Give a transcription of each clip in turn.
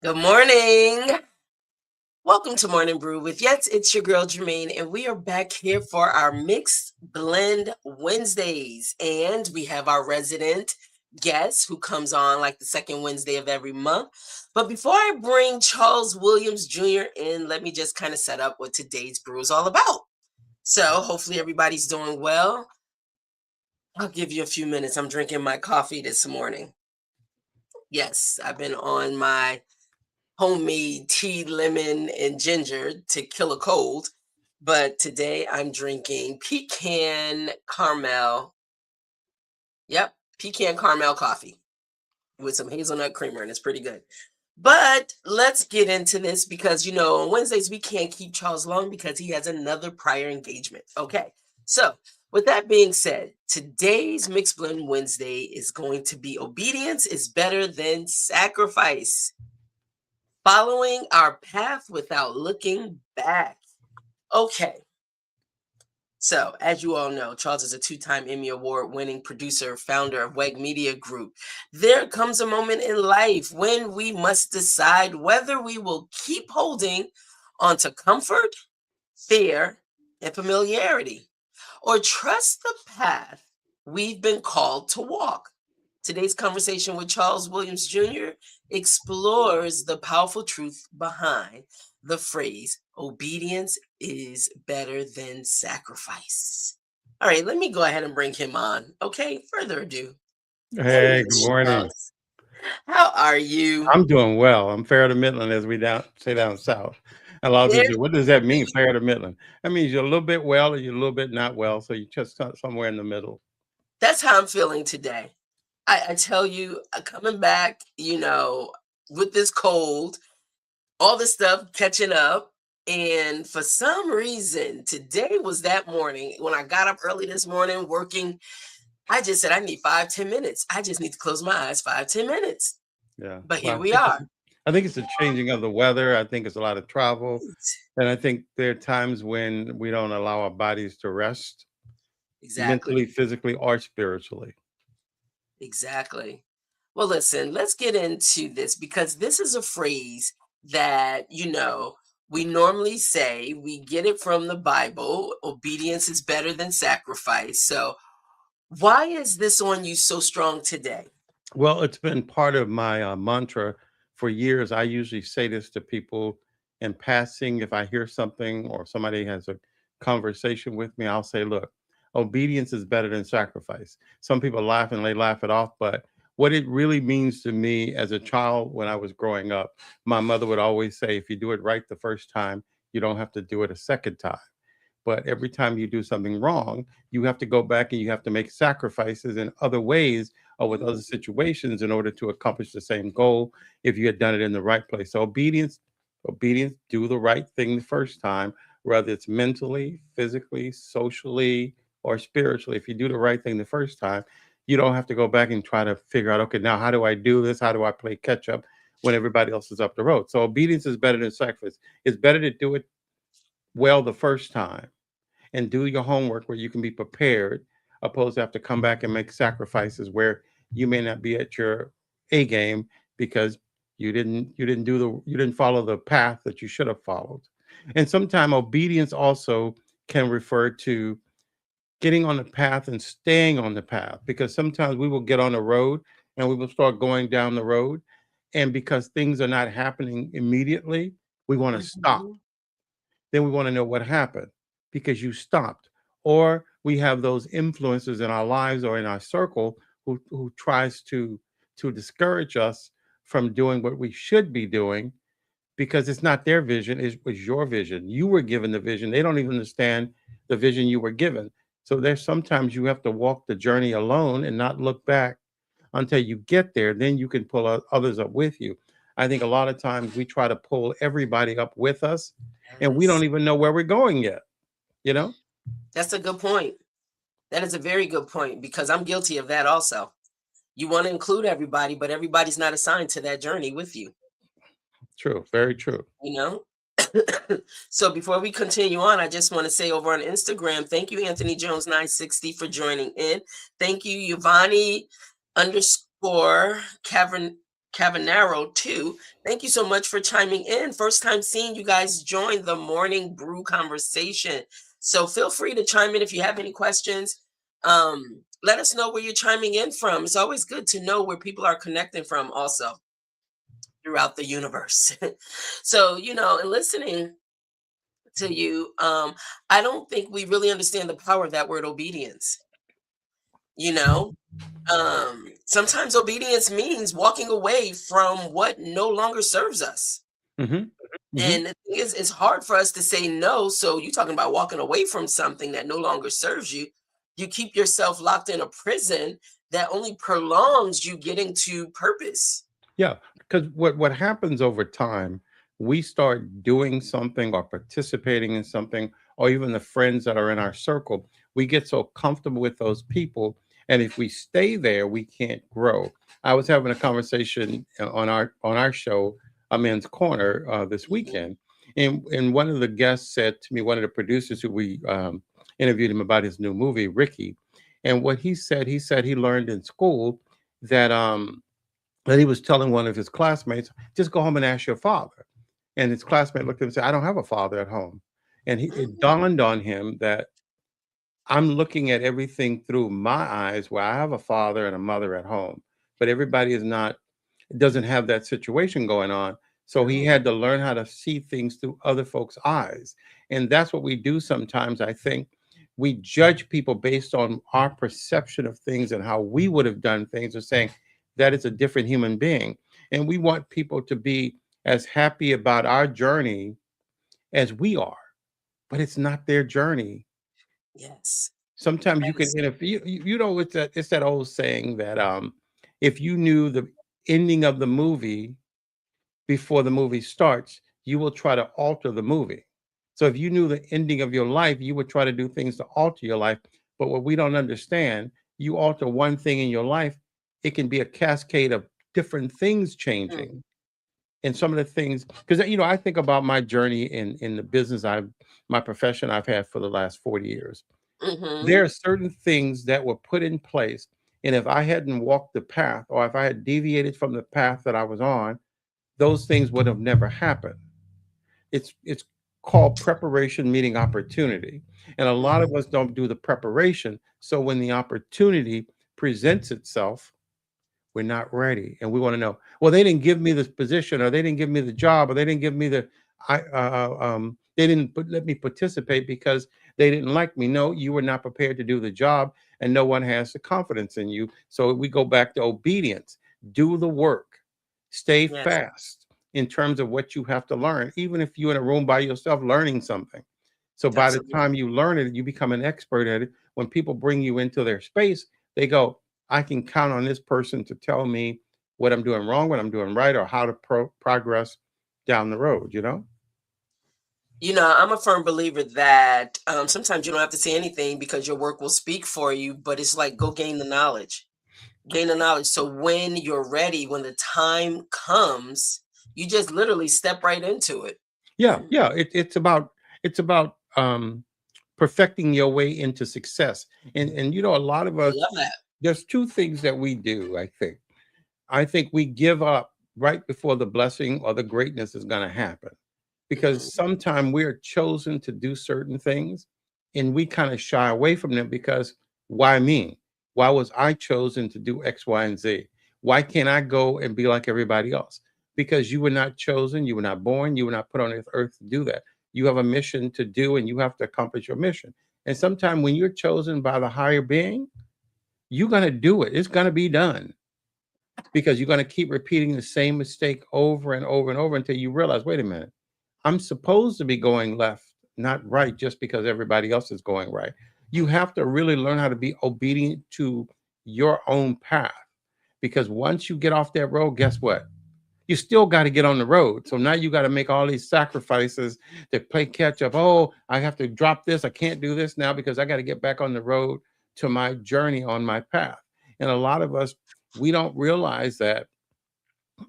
Good morning. Welcome to Morning Brew with it's your girl Germaine, and we are back here for our Mixed Blend Wednesdays. And we have our resident guest who comes on like the second Wednesday of every month. But before I bring Charles Williams Jr. in, let me just kind of set up what today's brew is all about. So hopefully everybody's doing well. I'll give you a few minutes. I'm drinking my coffee this morning. Yes, I've been on my homemade tea, lemon, and ginger to kill a cold. But today I'm drinking pecan caramel. Yep, pecan caramel coffee with some hazelnut creamer, and it's pretty good. But let's get into this because, on Wednesdays we can't keep Charles long because he has another prior engagement. Okay, so with that being said, today's Mixed Blend Wednesday is going to be obedience is better than sacrifice. Following our path without looking back. Okay. So, as you all know, Charles is a two-time Emmy Award-winning producer, founder of WEG Media Group. There comes a moment in life when we must decide whether we will keep holding onto comfort, fear, and familiarity, or trust the path we've been called to walk. Today's conversation with Charles Williams Jr. explores the powerful truth behind the phrase, obedience is better than sacrifice. All right, let me go ahead and bring him on. Okay, further ado. Hey, good morning. Charles, how are you? I'm doing well. I'm fair to Midland, as we say down south. A lot of people say, There's, "What does that mean, fair to Midland?" That means you're a little bit well, or you're a little bit not well. So you just somewhere in the middle. that's how I'm feeling today. I tell you, coming back, with this cold, all this stuff catching up. And for some reason, today was that morning when I got up early this morning working. I just said, I need 5-10 minutes. I just need to close my eyes 5-10 minutes. Yeah. But here Well, we are. I think it's the changing of the weather. I think it's a lot of travel, and I think there are times when we don't allow our bodies to rest, Exactly. mentally, physically, or spiritually. Exactly. Well, listen, let's get into this because this is a phrase that, we normally say, we get it from the Bible. Obedience is better than sacrifice. So, why is this on you so strong today? Well, it's been part of my mantra for years. I usually say this to people in passing. If I hear something or somebody has a conversation with me, I'll say, look, obedience is better than sacrifice. Some people laugh and they laugh it off, but what it really means to me as a child when I was growing up, my mother would always say, if you do it right the first time, you don't have to do it a second time. But every time you do something wrong, you have to go back and you have to make sacrifices in other ways or with other Mm, situations in order to accomplish the same goal if you had done it in the right place. So obedience, do the right thing the first time, whether it's mentally, physically, socially, or spiritually. If you do the right thing the first time, you don't have to go back and try to figure out, okay, now how do I do this? How do I play catch up when everybody else is up the road? So obedience is better than sacrifice. It's better to do it well the first time and do your homework where you can be prepared, opposed to have to come back and make sacrifices where you may not be at your A game because you didn't follow the path that you should have followed. And sometimes obedience also can refer to getting on the path and staying on the path, because sometimes we will get on the road and we will start going down the road, and because things are not happening immediately, we want to stop. mhm. Then we want to know what happened because you stopped. Or we have those influences in our lives or in our circle who tries to discourage us from doing what we should be doing because it's not their vision, it was your vision. You were given the vision. They don't even understand the vision you were given. So there's sometimes you have to walk the journey alone and not look back until you get there. Then you can pull others up with you. I think a lot of times we try to pull everybody up with us and we Yes. don't even know where we're going yet, you know? That's a good point. That is a very good point because I'm guilty of that also. You want to include everybody, but everybody's not assigned to that journey with you, True, very true. you know? So before we continue on, I just want to say over on Instagram, thank you, Anthony Jones 960 for joining in. Thank you, Yvonne underscore Cavanaro too. Thank you so much for chiming in. First time seeing you guys join the morning brew conversation. So feel free to chime in if you have any questions. Let us know where you're chiming in from. It's always good to know where people are connecting from also throughout the universe. So, and listening to you, I don't think we really understand the power of that word obedience, you know? Sometimes obedience means walking away from what no longer serves us. Hmm. Hmm. And the thing is, it's hard for us to say no. So you talking about walking away from something that no longer serves you. You keep yourself locked in a prison that only prolongs you getting to purpose. Yeah, because what happens over time, we start doing something or participating in something, or even the friends that are in our circle, we get so comfortable with those people, and if we stay there, we can't grow. I was having a conversation on our show, A Men's Corner, this Mhm, weekend, and one of the guests said to me, one of the producers who we interviewed him about his new movie, Ricky, and what he said he learned in school that that he was telling one of his classmates, just go home and ask your father. And his classmate looked at him and said, I don't have a father at home. And it mhm, dawned on him that I'm looking at everything through my eyes where I have a father and a mother at home, but everybody is not, doesn't have that situation going on. So he no, had to learn how to see things through other folks' eyes. And that's what we do sometimes. I think we judge people based on our perception of things and how we would have done things, and saying that is a different human being. And we want people to be as happy about our journey as we are, but it's not their journey. yes, Sometimes you that can is, interfere. It's that old saying that if you knew the ending of the movie before the movie starts, you will try to alter the movie. So if you knew the ending of your life, you would try to do things to alter your life. But what we don't understand, you alter one thing in your life, it can be a cascade of different things mm, changing. And some of the things, because I think about my journey in the business my profession I've had for the last 40 years. mhm, There are certain things that were put in place, and if I hadn't walked the path, or if I had deviated from the path that I was on, those things would have never happened. It's called preparation meeting opportunity. And a lot mhm, of us don't do the preparation. So when the opportunity presents itself, we're not ready, and we want to know, well, they didn't give me this position, or they didn't give me the job, or they didn't give me they didn't let me participate because they didn't like me. No, you were not prepared to do the job, and no one has the confidence in you. So we go back to obedience. Do the work. Stay yes, fast in terms of what you have to learn, even if you're in a room by yourself learning something. So by the absolutely. time you learn it, you become an expert at it. When people bring you into their space, they go, I can count on this person to tell me what I'm doing wrong, what I'm doing right, or how to progress down the road. I'm a firm believer that sometimes you don't have to say anything because your work will speak for you, but it's like go gain the knowledge. Gain the knowledge. So when you're ready, when the time comes, you just literally step right into it. Yeah, yeah. It's about perfecting your way into success. And a lot of I us, love that. there's two things that we do, I think. I think we give up right before the blessing or the greatness is going to happen, because Mhm, sometimes we're chosen to do certain things and we kind of shy away from them because why me? Why was I chosen to do X, Y, and Z? Why can't I go and be like everybody else? Because you were not chosen, you were not born, you were not put on this earth to do that. You have a mission to do and you have to accomplish your mission. And sometimes when you're chosen by the higher being, you're going to do it. It's going to be done, because you're going to keep repeating the same mistake over and over and over until you realize, wait a minute, I'm supposed to be going left, not right, just because everybody else is going right. You have to really learn how to be obedient to your own path, because once you get off that road, guess what? You still got to get on the road. So now you got to make all these sacrifices to play catch up. Oh, I have to drop this. I can't do this now because I got to get back on the road to my journey on my path. And a lot of us, we don't realize that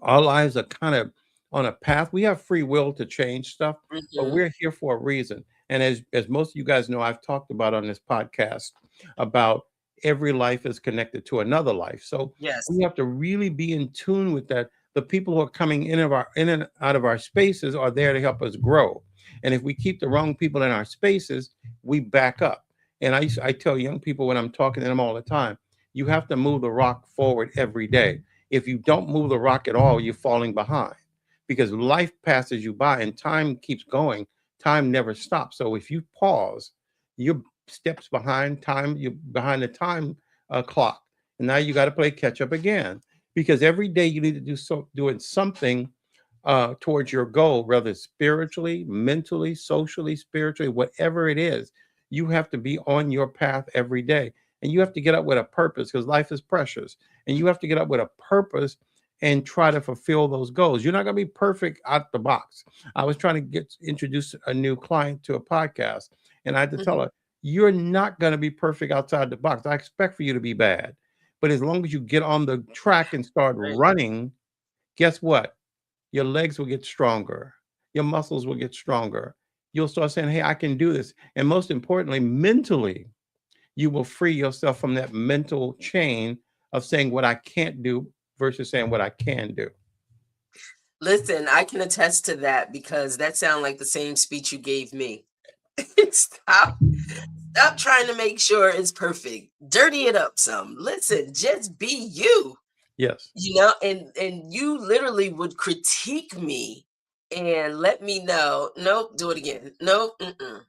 our lives are kind of on a path. We have free will to change stuff, but mhm. we're here for a reason. And as most of you guys know, I've talked about on this podcast about every life is connected to another life. So Yes. we have to really be in tune with that. The people who are coming in and out of our spaces are there to help us grow. And if we keep the wrong people in our spaces, we back up. And I tell young people when I'm talking to them all the time, you have to move the rock forward every day. If you don't move the rock at all, you're falling behind because life passes you by and time keeps going. Time never stops. So if you pause, you're steps behind time. You're behind the time clock, and now you got to play catch up again because every day you need to doing something towards your goal, whether spiritually, mentally, socially, spiritually, whatever it is. You have to be on your path every day, and you have to get up with a purpose because life is precious, and you have to get up with a purpose and try to fulfill those goals. You're not going to be perfect out the box. I was trying to introduce a new client to a podcast, and I had to tell Mhm. her, you're not going to be perfect outside the box. I expect for you to be bad. But as long as you get on the track and start Right. running, guess what? Your legs will get stronger. Your muscles will get stronger. You'll start saying, hey, I can do this. And most importantly, mentally, you will free yourself from that mental chain of saying what I can't do versus saying what I can do. Listen, I can attest to that because that sounded like the same speech you gave me. Stop, stop trying to make sure it's perfect. Dirty it up some. Listen, just be you. Yes. And you literally would critique me and let me know, nope, do it again. Nope, mm-mm.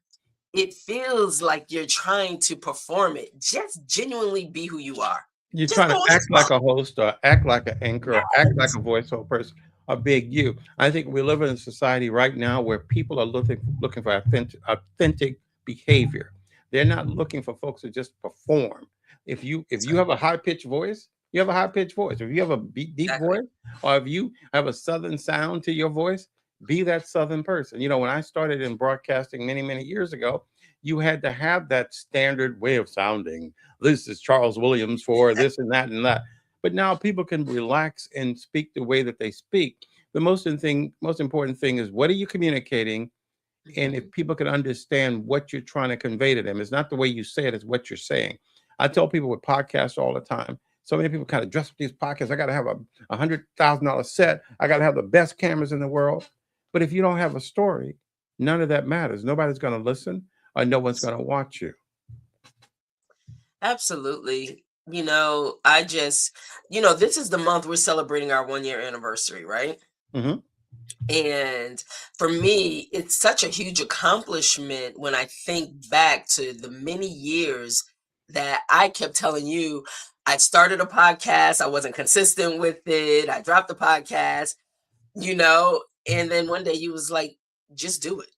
It feels like you're trying to perform it. Just genuinely be who you are. You're Just trying go to on act this like call. a host or act like an anchor or act like Yes. a voiceover person, a big you. I think we live in a society right now where people are looking for authentic behavior. They're not looking for folks to just perform. If That's you right. have a high pitched voice, you have a high pitched voice. If you have a deep Exactly. voice, or if you have a southern sound to your voice, be that southern person. When I started in broadcasting many years ago, you had to have that standard way of sounding. This is Charles Williams for this and that. But now people can relax and speak the way that they speak. The most important thing is what are you communicating? And if Mhm. people can understand what you're trying to convey to them, it's not the way you say it, it's what you're saying. I tell people with podcasts all the time. So many people kind of dress up these podcasts. I got to have a $100,000 set. I got to have the best cameras in the world. But if you don't have a story, none of that matters. Nobody's going to listen, or no one's going to watch you. Absolutely. This is the month we're celebrating our 1 year anniversary, right? Hmm. And for me, it's such a huge accomplishment when I think back to the many years that I kept telling you I started a podcast, I wasn't consistent with it, I dropped the podcast, and then one day you was like, just do it.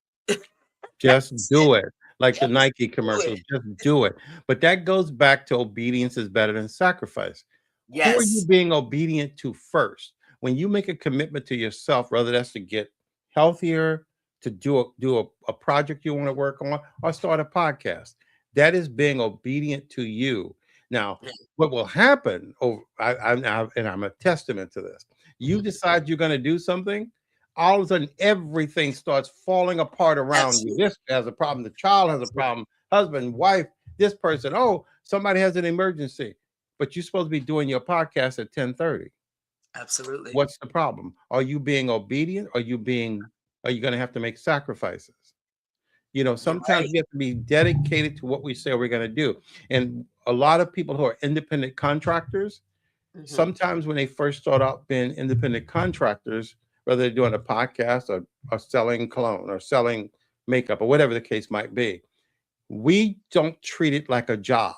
Just That's it. do it. Like the Just Nike do it. commercials, just do it. But that goes back to obedience is better than sacrifice. Who are you Yes. being obedient to first? When you make a commitment to yourself, whether that's to get healthier, to do a project you want to work on, or start a podcast, that is being obedient to you. Now, Yeah. what will happen? And I'm a testament to this. You Mhm. decide you're going to do something. All of a sudden, everything starts falling apart around you. Absolutely. This has a problem. The child has a Absolutely. problem. Husband, wife, this person. Oh, somebody has an emergency, but you're supposed to be doing your podcast at 10:30. Absolutely. What's the problem? Are you being obedient? Are you going to have to make sacrifices? You're Sometimes right. we have to be dedicated to what we say we're going to do. And a lot of people who are independent contractors, Mhm. sometimes when they first start out being independent contractors, whether they're doing a podcast or selling cologne or selling makeup or whatever the case might be, we don't treat it like a job.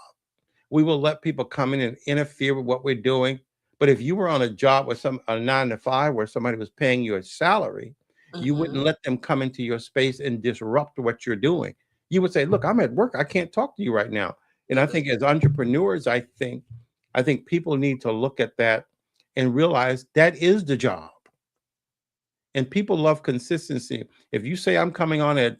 We will let people come in and interfere with what we're doing. But if you were on a job with a 9 to 5 where somebody was paying you a salary, you wouldn't Mhm. let them come into your space and disrupt what you're doing. You would say, "Look, I'm at work. I can't talk to you right now." And I think as entrepreneurs, I think people need to look at that and realize that is the job. And people love consistency. If you say I'm coming on at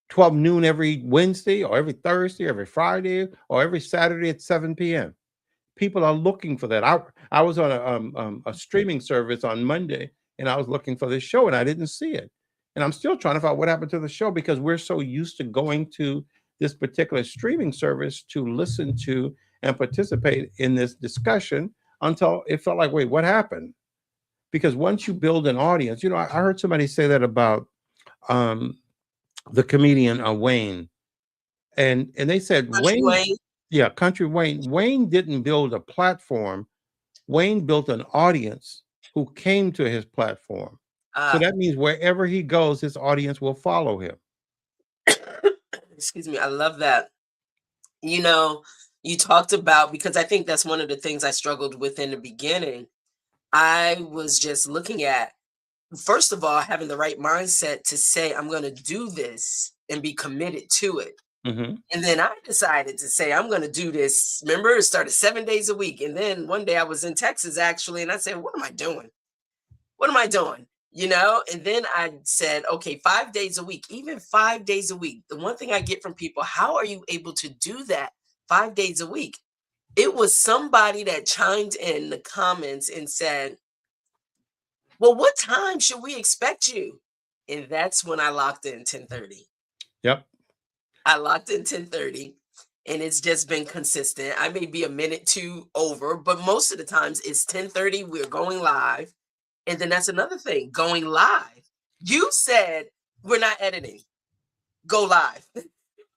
12 noon every Wednesday or every Thursday, every Friday, or every Saturday at 7 p.m. People are looking for that. I was on a streaming service on Monday, and I was looking for this show, and I didn't see it. And I'm still trying to find out what happened to the show because we're so used to going to this particular streaming service to listen to and participate in this discussion until it felt like, wait, what happened? because once you build an audience, I heard somebody say that about um, the comedian Wayne, and they said Country Wayne, Wayne. yeah, Country Wayne. Wayne didn't build a platform. Wayne built an audience who came to his platform. So Ah, that means wherever he goes, his audience will follow him. excuse me. I love that. You know, you talked about, because I think that's one of the things I struggled with in the beginning. I was just looking at, first of all, having the right mindset to say, I'm going to do this and be committed to it. Hmm. And then I decided to say, I'm going to do this. Remember, it started 7 days a week. And then one day I was in Texas actually, and I said, what am I doing? What am I doing? And then I said, okay, 5 days a week, even 5 days a week. The one thing I get from people, how are you able to do that 5 days a week? It was somebody that chimed in the comments and said, well, what time should we expect you? And that's when I locked in 10:30. Yep. I locked in 10:30, and it's just been consistent. I may be a minute too over, but most of the times it's 10:30, we're going live. And then that's another thing, going live. You said we're not editing. Go live.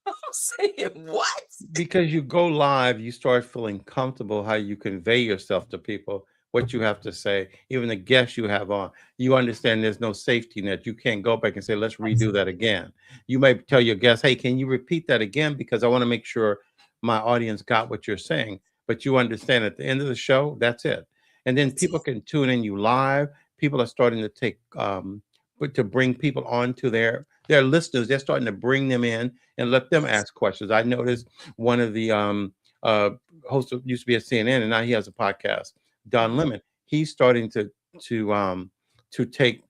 I'm saying what? Because you go live, you start feeling comfortable how you convey yourself to people, what you have to say, even the guests you have on. You understand there's no safety net. You can't go back and say, let's redo that Absolutely. again. You may tell your guests, hey, can you repeat that again? Because I want to make sure my audience got what you're saying. But you understand at the end of the show, that's it. And then That's people it. can tune in you live. People are starting to take but to bring people onto their listeners. They're starting to bring them in and let them Yes. ask questions. I noticed one of the uh, hosts used to be at CNN, and now he has a podcast. Don Mhm. Lemon. He's starting to to take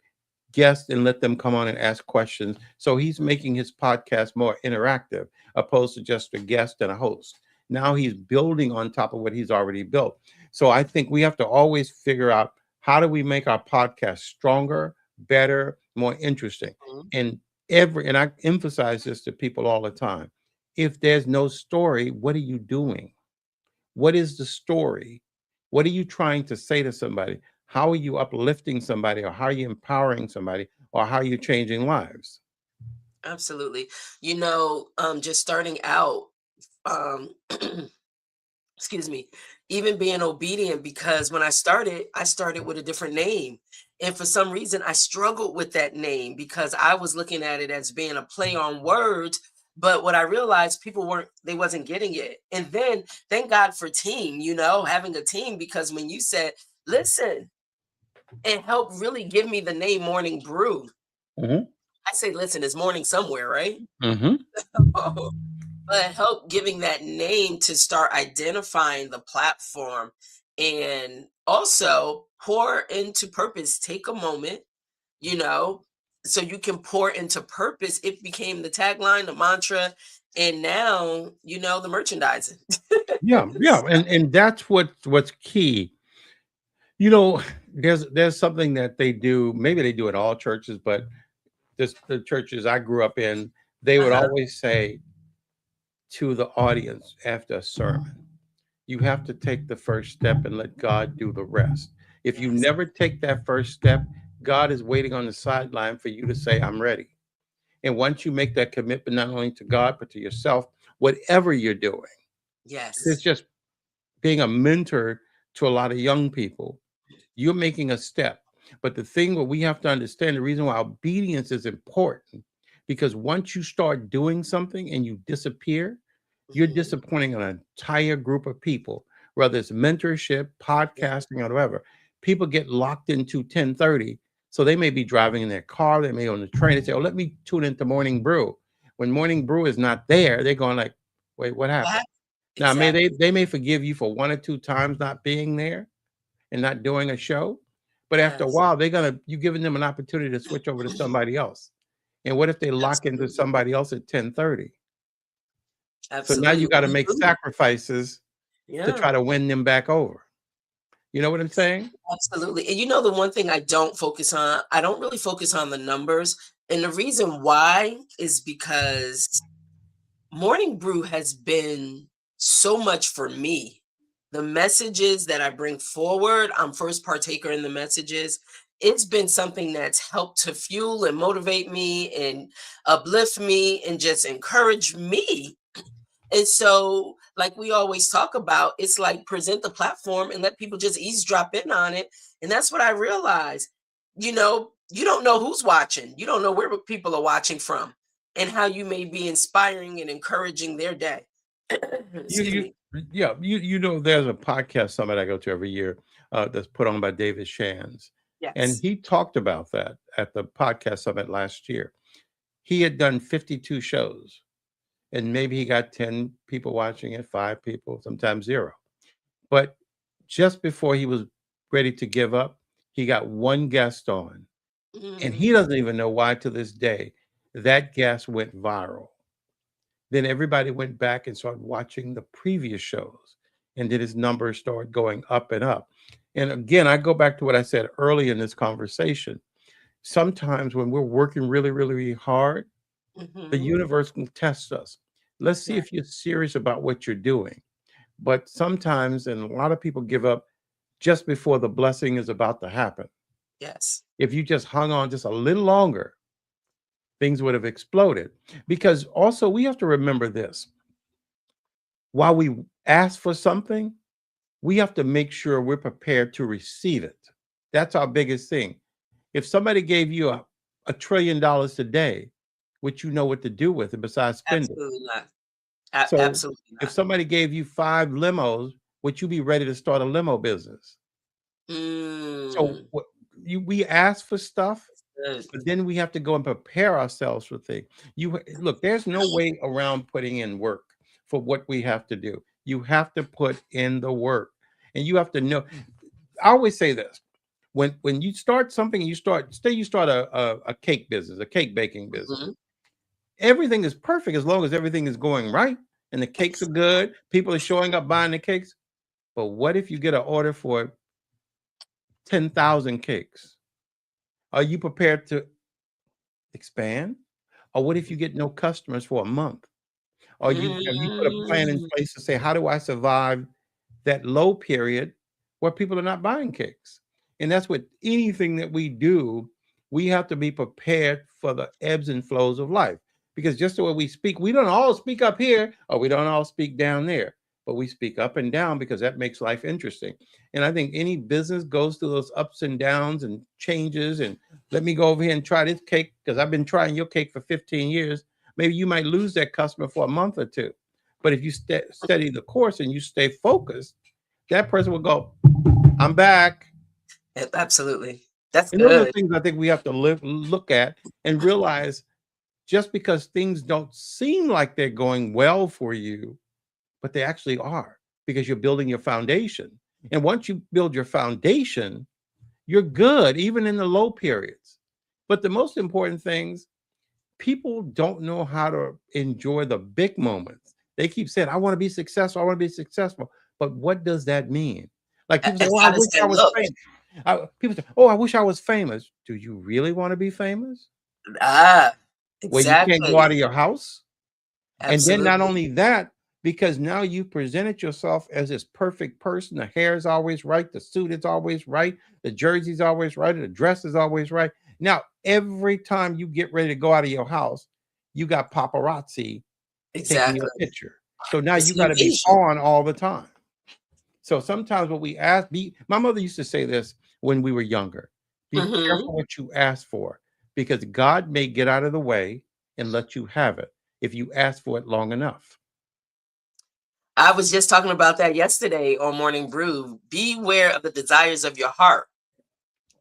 guests and let them come on and ask questions. So he's making his podcast more interactive, opposed to just a guest and a host. Now he's building on top of what he's already built. So I think we have to always figure out how do we make our podcast stronger, better, more interesting. Mhm. And and I emphasize this to people all the time. If there's no story, what are you doing? What is the story? What are you trying to say to somebody? How are you uplifting somebody, or how are you empowering somebody, or how are you changing lives? Absolutely. Just starting out, um, excuse me, even being obedient, because when I started with a different name. And for some reason, I struggled with that name because I was looking at it as being a play on words. But what I realized, they wasn't getting it. And then thank God for team, having a team, because when you said, listen, it helped really give me the name Morning Brew. Hmm. I say, listen, it's morning somewhere, right? Hmm. But help giving that name to start identifying the platform, and also pour into purpose. Take a moment, you know, so you can pour into purpose. It became the tagline, the mantra, and now, the merchandising. Yeah, yeah, and that's what's key. You know, there's something that they do. Maybe they do at all churches, but the churches I grew up in, they would Uh-huh. always say to the audience after a sermon, you have to take the first step and let God do the rest. If you Yes. never take that first step, God is waiting on the sideline for you to say, I'm ready. And once you make that commitment, not only to God, but to yourself, whatever you're doing, it's Yes. just being a mentor to a lot of young people. You're making a step. But the thing what we have to understand, the reason why obedience is important, because once you start doing something and you disappear, you're Mhm. disappointing an entire group of people, whether it's mentorship, Yeah. podcasting, or whatever. People get locked into 10:30. So they may be driving in their car, they may be on the train, they say, oh, let me tune into Morning Brew. When Morning Brew is not there, they're going like, wait, what What happened? happened? Now, may Exactly. they may forgive you for one or two times not being there and not doing a show, but after a Yes. while, you giving them an opportunity to switch over to somebody else. And what if they lock into Absolutely. somebody else at 10:30? So now Absolutely. you got Well, to we make do. sacrifices to Yeah. try to win them back over. You know what I'm saying? Absolutely. And the one thing I don't really focus on the numbers. And the reason why is because Morning Brew has been so much for me. The messages that I bring forward, I'm first partaker in the messages. It's been something that's helped to fuel and motivate me and uplift me and just encourage me. And so, like we always talk about, it's like present the platform and let people just eavesdrop in on it. And that's what I realized. You don't know who's watching. You don't know where people are watching from and how you may be inspiring and encouraging their day. You Excuse you me. yeah, you know, there's a podcast summit I go to every year, that's put on by David Shands, and Yes. he talked about that at the podcast summit last year. He had done 52 shows, and maybe he got 10 people watching it, 5 people, sometimes 0. But just before he was ready to give up, he got one guest on, and he Mm, doesn't even know why to this day that guest went viral. Then everybody went back and started watching the previous shows, and then his numbers started going up and up. And again, I go back to what I said early in this conversation. Sometimes when we're working really, really, really hard, the mhm. universe can test us. Let's see Yeah. if you're serious about what you're doing. But sometimes, and a lot of people give up just before the blessing is about to happen. Yes. If you just hung on just a little longer, things would have exploded. Because also, we have to remember this: while we ask for something, we have to make sure we're prepared to receive it. That's our biggest thing. If somebody gave you $1 trillion today, would you know what to do with it besides spend it? Absolutely not. So Absolutely if not. somebody gave you 5 limos, would you be ready to start a limo business? So Mm, we ask for stuff, good. but then we have to go and prepare ourselves for things. Look, there's no way around putting in work for what we have to do. You have to put in the work, and you have to know. I always say this: when you start something, you start a cake business, a cake baking business. Mhm. Everything is perfect as long as everything is going right, and the cakes are good. People are showing up buying the cakes. But what if you get an order for 10,000 cakes? Are you prepared to expand? Or what if you get no customers for a month? Or have you put a plan in Mm, place to say, how do I survive that low period where people are not buying cakes? And that's what anything that we do, we have to be prepared for the ebbs and flows of life. Because just the way we speak, we don't all speak up here or we don't all speak down there, but we speak up and down because that makes life interesting. And I think any business goes through those ups and downs and changes. And let me go over here and try this cake because I've been trying your cake for 15 years. Maybe you might lose that customer for a month or two. But if you study the course and you stay focused, that person will go, I'm back. absolutely. That's And those are the good. things I think we have to look at and realize just because things don't seem like they're going well for you, but they actually are because you're building your foundation. And once you build your foundation, you're good, even in the low periods. But the most important things, people don't know how to enjoy the big moments. They keep saying, I want to be successful. I want to be successful. But what does that mean? Like people say, And oh, I how does wish I that was look? famous. People say, oh, I wish I was famous. Do you really want to be famous? Ah, Where you can't go out exactly. of your house? And then not Absolutely. only that, because now you presented yourself as this perfect person. The hair is always right, the suit is always right, the jersey's always right, the dress is always right. Now, every time you get ready to go out of your house, you got paparazzi taking your Exactly. picture. So now It's you an got to be invasion. on all the time. So sometimes what we ask, my mother used to say this when we were younger: be Mhm. careful what you ask for, because God may get out of the way and let you have it if you ask for it long enough. I was just talking about that yesterday on Morning Brew. Beware of the desires of your heart,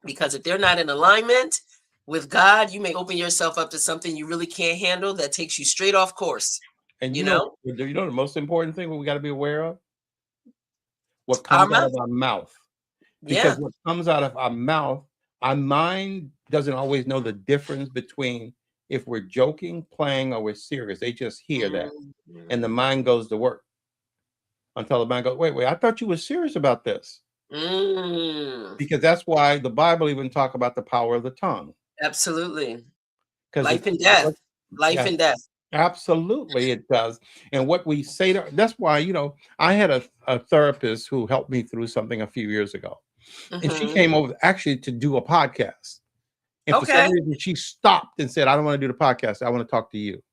because if they're not in alignment with God, you may open yourself up to something you really can't handle that takes you straight off course, And you know? you know the most important thing what we got to be aware of? What Our comes out mouth. of our mouth. Because Yeah. what comes out of our mouth, our mind doesn't always know the difference between if we're joking, playing, or we're serious. They just hear that. And the Mhm. mind goes to work until the mind goes, wait, I thought you were serious about this. Mm. Because that's why the Bible even talk about the power of the tongue. Absolutely. Because Life and death. what Life yeah, and death. Absolutely, it does. And what we say to that's why, I had a therapist who helped me through something a few years ago. And she Mhm. came over actually to do a podcast. And for some Okay. reason, she stopped and said, I don't want to do the podcast. I want to talk to you.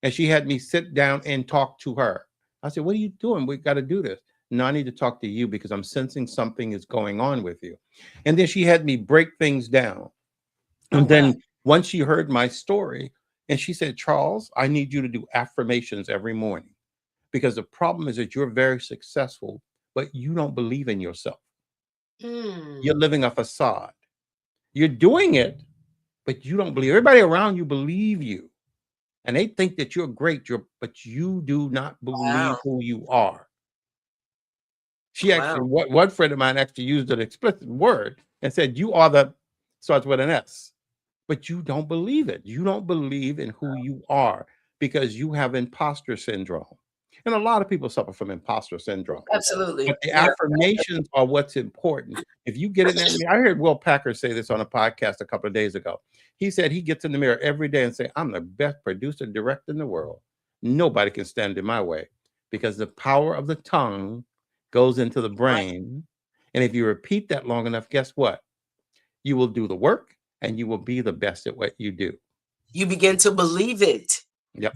And she had me sit down and talk to her. I said, what are you doing? We got to do this. No, I need to talk to you because I'm sensing something is going on with you. And then she had me break things down. Oh, And wow. then once she heard my story, and she said, Charles, I need you to do affirmations every morning because the problem is that you're very successful, but you don't believe in yourself. You're Mm. living a facade. You're doing it, but you don't believe. Everybody around you believe you, and they think that you're great. But you do not believe Wow. who you are. She actually, Wow. one friend of mine actually used an explicit word and said, "You are the," starts with an S, but you don't believe it. You don't believe in who you are because you have imposter syndrome. And a lot of people suffer from imposter syndrome. But Absolutely. the Yeah. affirmations are what's important. If you get in there, I heard Will Packer say this on a podcast a couple of days ago. He said he gets in the mirror every day and say, I'm the best producer, director in the world. Nobody can stand in my way because the power of the tongue goes into the Right. brain. And if you repeat that long enough, guess what? You will do the work and you will be the best at what you do. You begin to believe it. Yep.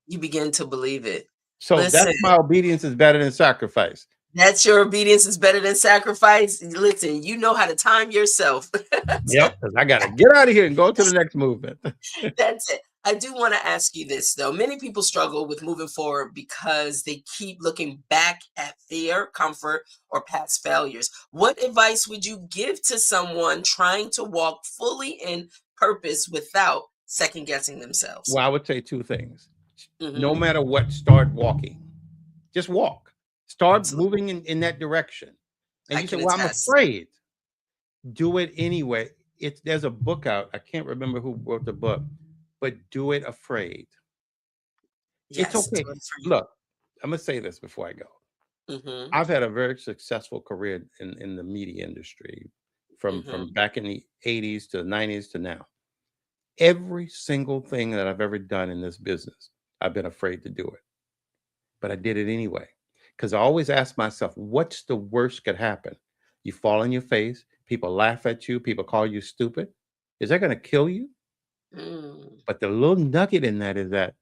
You begin to believe it. So Listen, that's my obedience is better than sacrifice. that's your obedience is better than sacrifice. Listen, you know how to time yourself. Yep. Because I got to get out of here and go to the next movement. That's it. I do want to ask you this though. Many people struggle with moving forward because they keep looking back at fear, comfort, or past failures. What advice would you give to someone trying to walk fully in purpose without second guessing themselves? Well, I would say two things. No Hmm. matter what, start walking. Just walk. Start Absolutely. moving in that direction. And I you say, can well, I'm attest. afraid. Do it anyway. There's a book out. I can't remember who wrote the book, but do it afraid. It's Yes, okay. do it for you. Look, I'm gonna say this before I go. Hmm. I've had a very successful career in the media industry Hmm. from back in the 80s to the 90s to now. Every single thing that I've ever done in this business, I've been afraid to do it, but I did it anyway. Because I always ask myself, what's the worst could happen? You fall on your face, people laugh at you, people call you stupid. Is that going to kill you? Mm. But the little nugget in that is that,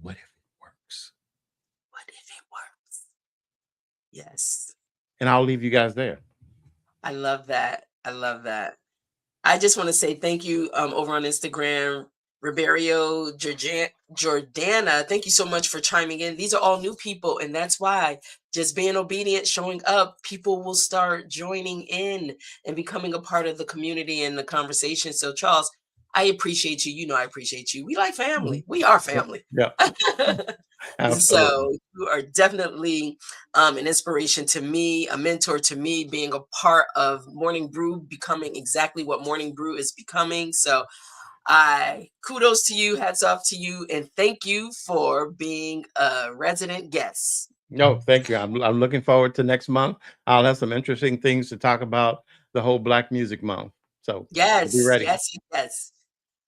what if it works? What if it works? Yes. And I'll leave you guys there. I love that. I love that. I just want to say thank you over on Instagram, Riberio Jordana. Thank you so much for chiming in. These are all new people, and that's why just being obedient, showing up, people will start joining in and becoming a part of the community and the conversation. So, Charles, I appreciate you. You know, I appreciate you. We like Mhm. family. We are Yeah. family. Yeah, absolutely. So you are definitely an inspiration to me, a mentor to me, being a part of Morning Brew, becoming exactly what Morning Brew is becoming. So I kudos to you, hats off to you, and thank you for being a resident guest. No, thank you. I'm looking forward to next month. I'll have some interesting things to talk about the whole Black Music Month. So be Yes, ready. yes, yes.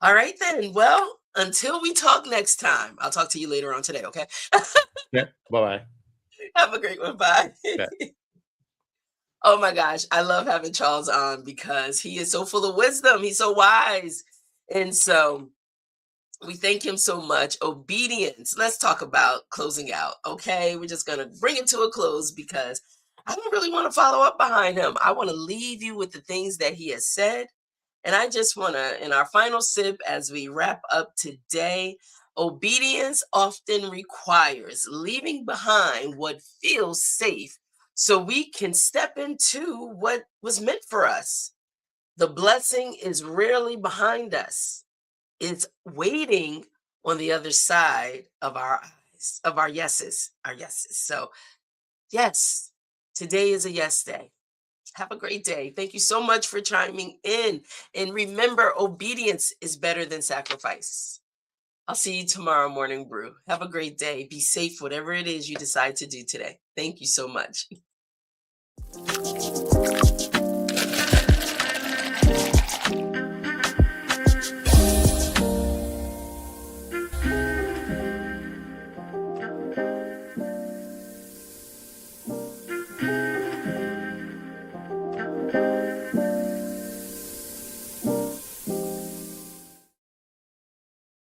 All right then. Well, until we talk next time, I'll talk to you later on today. Okay. Yeah. Bye Have a great one. Bye. bye. Oh my gosh, I love having Charles on because he is so full of wisdom. He's so wise. And so we thank him so much. Obedience. Let's talk about closing out. Okay. We're just going to bring it to a close because I don't really want to follow up behind him. I want to leave you with the things that he has said. And I just want to, in our final sip, as we wrap up today, obedience often requires leaving behind what feels safe so we can step into what was meant for us. The blessing is rarely behind us, it's waiting on the other side of our eyes, of our yeses, our yeses. So, yes, today is a yes day. Have a great day. Thank you so much for chiming in. And remember, obedience is better than sacrifice. I'll see you tomorrow morning, Brew. Have a great day. Be safe, whatever it is you decide to do today. Thank you so much.